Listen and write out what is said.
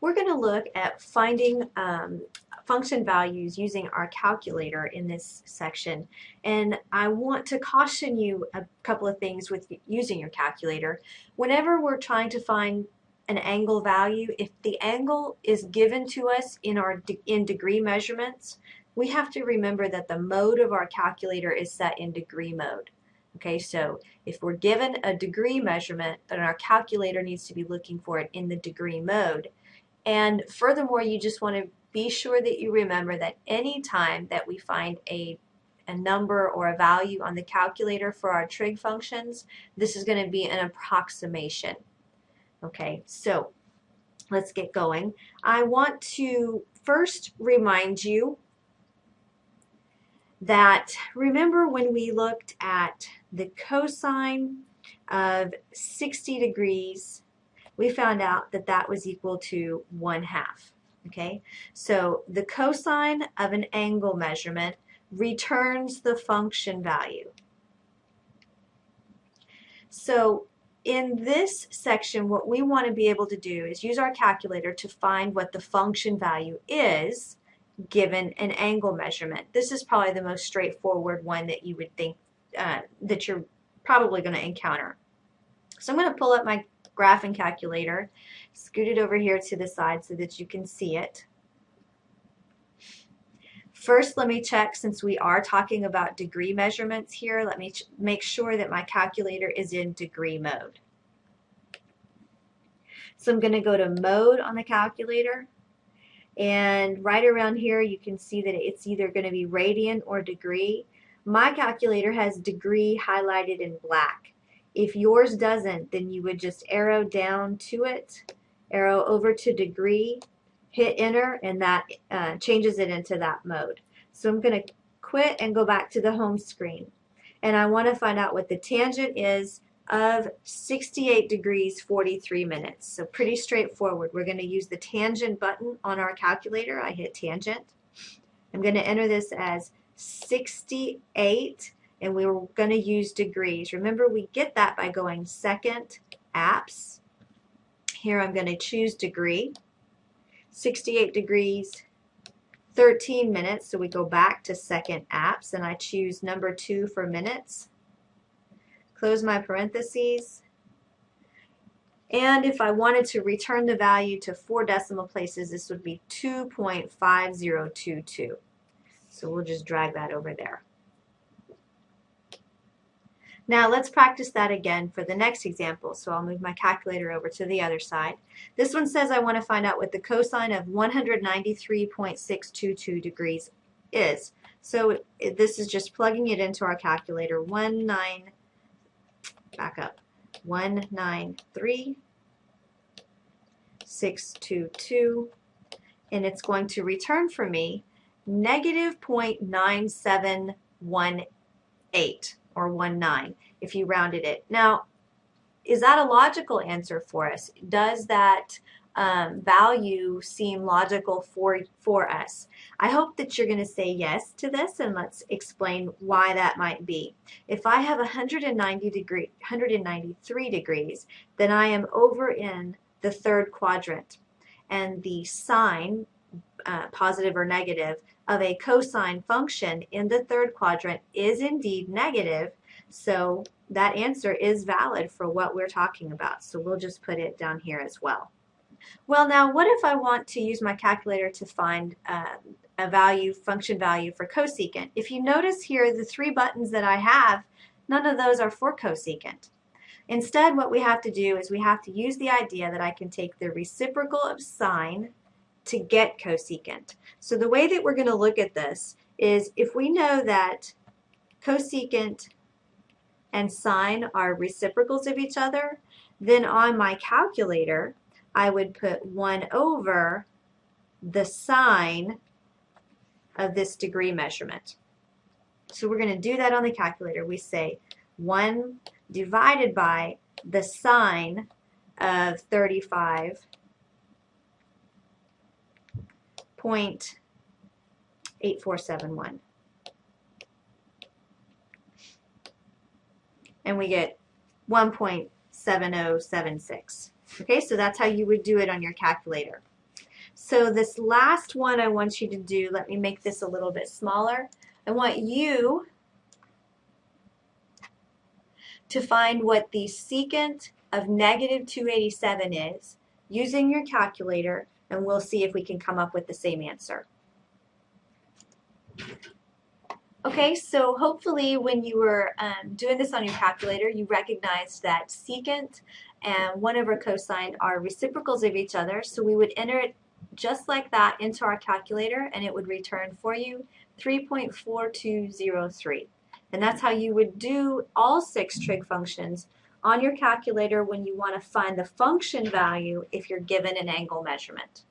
we're going to look at finding function values using our calculator in this section. And I want to caution you a couple of things with using your calculator. Whenever we're trying to find an angle value, if the angle is given to us in degree measurements, we have to remember that the mode of our calculator is set in degree mode. Okay, so if we're given a degree measurement, then our calculator needs to be looking for it in the degree mode. And furthermore, you just want to be sure that you remember that any time that we find a number or a value on the calculator for our trig functions, this is going to be an approximation. Okay, so let's get going. I want to first remind you that remember when we looked at the cosine of 60 degrees, we found out that that was equal to 1/2. Okay, so the cosine of an angle measurement returns the function value. So in this section, what we want to be able to do is use our calculator to find what the function value is given an angle measurement. This is probably the most straightforward one that you would think that you're probably going to encounter. So I'm going to pull up my graphing calculator, scoot it over here to the side so that you can see it. First, let me check, since we are talking about degree measurements here, let me make sure that my calculator is in degree mode. So I'm going to go to mode on the calculator, and right around here you can see that it's either going to be radian or degree. My calculator has degree highlighted in black. If yours doesn't, then you would just arrow down to it, arrow over to degree, hit enter, and that changes it into that mode. So I'm going to quit and go back to the home screen. And I want to find out what the tangent is of 68 degrees 43 minutes. So pretty straightforward. We're going to use the tangent button on our calculator. I hit tangent. I'm going to enter this as 68, and we were going to use degrees. Remember, we get that by going second apps. Here I'm going to choose degree. 68 degrees 13 minutes, so we go back to second apps, and I choose number 2 for minutes. Close my parentheses. And if I wanted to return the value to 4 decimal places, this would be 2.5022. So we'll just drag that over there. Now let's practice that again for the next example. So I'll move my calculator over to the other side. This one says I want to find out what the cosine of 193.622 degrees is. So this is just plugging it into our calculator. 193.622, and it's going to return for me negative 0.9718. or 19 if you rounded it. Now, is that a logical answer for us? Does that value seem logical for us? I hope that you're going to say yes to this, and let's explain why that might be. If I have 193 degrees, then I am over in the third quadrant, and the sign, positive or negative, of a cosine function in the third quadrant is indeed negative, so that answer is valid for what we're talking about. So we'll just put it down here as well. Well, now what if I want to use my calculator to find a function value for cosecant? If you notice here, the 3 buttons that I have, none of those are for cosecant. Instead, what we have to do is we have to use the idea that I can take the reciprocal of sine to get cosecant. So the way that we're going to look at this is, if we know that cosecant and sine are reciprocals of each other, then on my calculator I would put 1 over the sine of this degree measurement. So we're going to do that on the calculator. We say 1 divided by the sine of 35.8471. And we get 1.7076. Okay, so that's how you would do it on your calculator. So this last one I want you to do, let me make this a little bit smaller. I want you to find what the secant of negative 287 is using your calculator, and we'll see if we can come up with the same answer. Okay, so hopefully when you were doing this on your calculator, you recognized that secant and 1 over cosine are reciprocals of each other, so we would enter it just like that into our calculator, and it would return for you 3.4203. And that's how you would do all 6 trig functions on your calculator when you want to find the function value if you're given an angle measurement.